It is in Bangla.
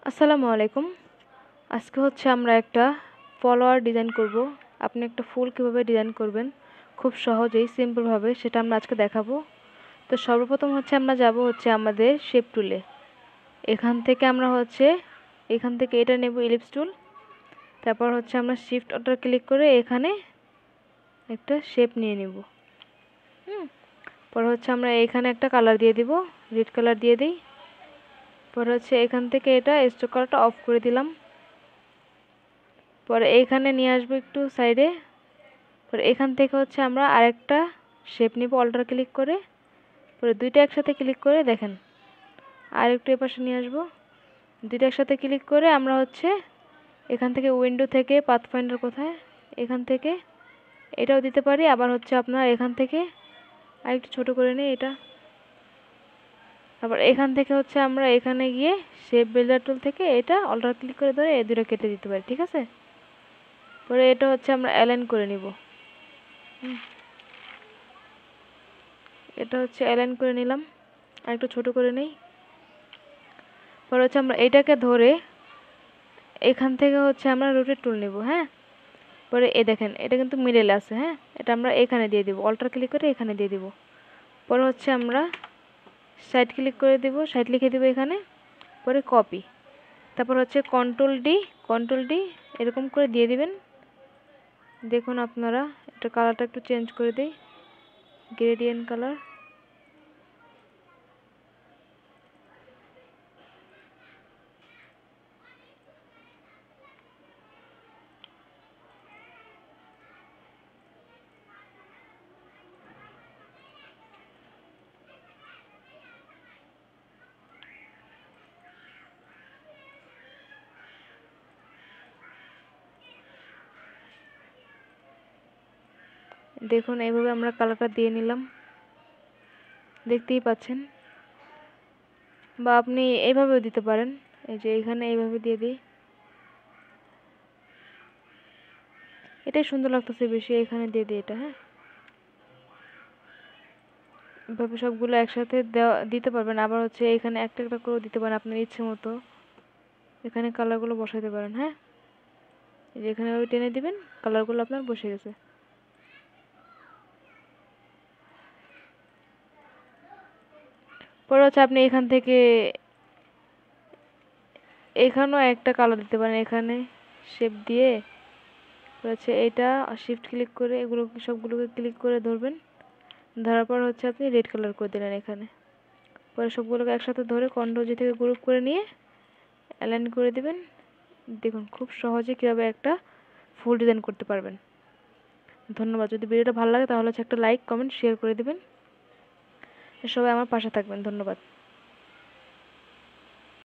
আসসালামু আলাইকুম। আজকে হচ্ছে আমরা একটা ফলোয়ার ডিজাইন করব। আপনি একটা ফুল কিভাবে ডিজাইন করবেন খুব সহজেই সিম্পল ভাবে সেটা আমরা আজকে দেখাবো। তো সর্বপ্রথম হচ্ছে আমরা যাব হচ্ছে আমাদের শেপ টুলে। এখান থেকে এটা নেব ইলিপস টুল। তারপর হচ্ছে আমরা শিফট অর্ডার ক্লিক করে এখানে একটা শেপ নিয়ে নিব। পরে হচ্ছে আমরা এখানে একটা কালার দিয়ে দিব, রেড কালার দিয়ে দিই। পরে হচ্ছে এখান থেকে এটা স্ট্রোক কালারটা অফ করে দিলাম। পরে এইখানে নিয়ে আসবো একটু সাইডে। পরে এখান থেকে হচ্ছে আমরা আরেকটা শেপ নিব অল্টার ক্লিক করে। পরে দুইটা একসাথে ক্লিক করে দেখেন আর একটু এপাশে নিয়ে আসবো। দুইটা একসাথে ক্লিক করে আমরা হচ্ছে এখান থেকে উইন্ডো থেকে পাথফাইন্ডার কোথায়, এখান থেকে এটাও দিতে পারি। আবার হচ্ছে আপনার এখান থেকে আরেকটু ছোট করে নিই এটা। আবার এখান থেকে হচ্ছে আমরা এখানে গিয়ে শেপ বিল্ডার টুল থেকে এটা অল্টার ক্লিক করে ধরে এই দুটো কেটে দিতে পারি, ঠিক আছে। পরে এটা হচ্ছে আমরা অ্যালাইন করে নিব। এটা হচ্ছে অ্যালাইন করে নিলাম, আর একটু ছোট করে নেই। পরে হচ্ছে আমরা এটাকে ধরে এখান থেকে হচ্ছে আমরা রোটেট টুল নিব, হ্যাঁ। পরে এই দেখেন এটা কিন্তু মিডলে আছে, হ্যাঁ। এটা আমরা এখানে দিয়ে দিব, অল্টার ক্লিক করে এখানে দিয়ে দিব। পরে হচ্ছে আমরা সাইড ক্লিক করে দিব, সাইড লিখে দিব এখানে। পরে কপি, তারপর হচ্ছে কন্ট্রোল ডি এরকম করে দিয়ে দিবেন। দেখুন আপনারা এটা কালারটা একটু চেঞ্জ করে দিই, গ্রেডিয়েন্ট কালার। দেখুন এইভাবে আমরা কালারটা দিয়ে নিলাম, দেখতেই পাচ্ছেন। বা আপনি এইভাবেও দিতে পারেন, এই যে এখানে এইভাবে দিয়ে দিই, এটাই সুন্দর লাগতেছে বেশি। এখানে দিয়ে দিই এটা, হ্যাঁ। এভাবে সবগুলো একসাথে দিতে পারবেন। আবার হচ্ছে এখানে একটা একটা করে দিতে পারেন আপনার ইচ্ছে মতো। এখানে কালারগুলো বসাইতে পারেন, হ্যাঁ। এই যে এখানে ওই টেনে দিবেন, কালারগুলো আপনার বসে গেছে। পরে হচ্ছে আপনি এখান থেকে এখানেও একটা কালার দিতে পারেন, এখানে শেপ দিয়ে। হচ্ছে এটা শিফট ক্লিক করে এগুলো সবগুলোকে ক্লিক করে ধরবেন। ধরার পর হচ্ছে আপনি রেড কালার করে দিলেন এখানে। পরে সবগুলোকে একসাথে ধরে কন্ট্রোল জি থেকে গ্রুপ করে নিয়ে অ্যালাইন করে দিবেন। দেখুন খুব সহজে কীভাবে একটা ফুল ডিজাইন করতে পারবেন। ধন্যবাদ। যদি ভিডিওটা ভালো লাগে তাহলে হচ্ছে একটা লাইক, কমেন্ট, শেয়ার করে দিবেন। সবাই আমার পাশে থাকবেন। ধন্যবাদ।